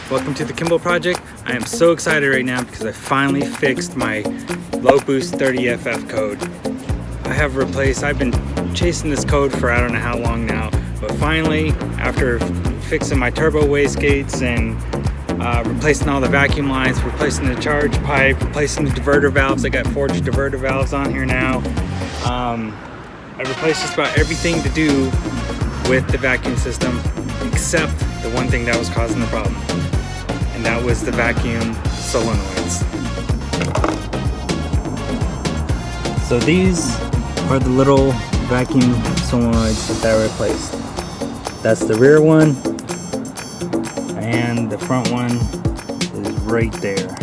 Welcome to the Kimball project. I am so excited right now because I finally fixed my low boost 30FF code. I've been chasing this code for I don't know how long now, but finally, after fixing my turbo wastegates and replacing all the vacuum lines, replacing the charge pipe, replacing the diverter valves. I got forged diverter valves on here now. I replaced just about everything to do with the vacuum system except the one thing that was causing the problem, and that was the vacuum solenoids. So these are the little vacuum solenoids that I replaced. That's the rear one, and the front one is right there.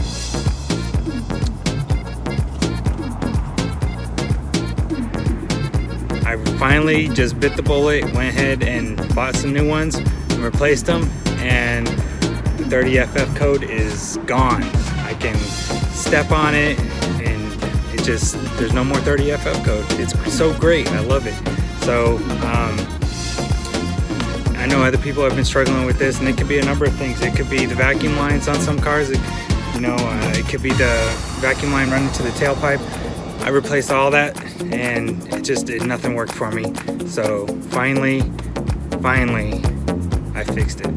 I finally just bit the bullet, went ahead and bought some new ones and replaced them, and the 30FF code is gone. I can step on it and it just, there's no more 30FF code. It's so great, I love it. So I know other people have been struggling with this, and it could be a number of things. It could be the vacuum lines on some cars, it could be the vacuum line running to the tailpipe. I replaced all that and nothing worked for me. So finally, I fixed it.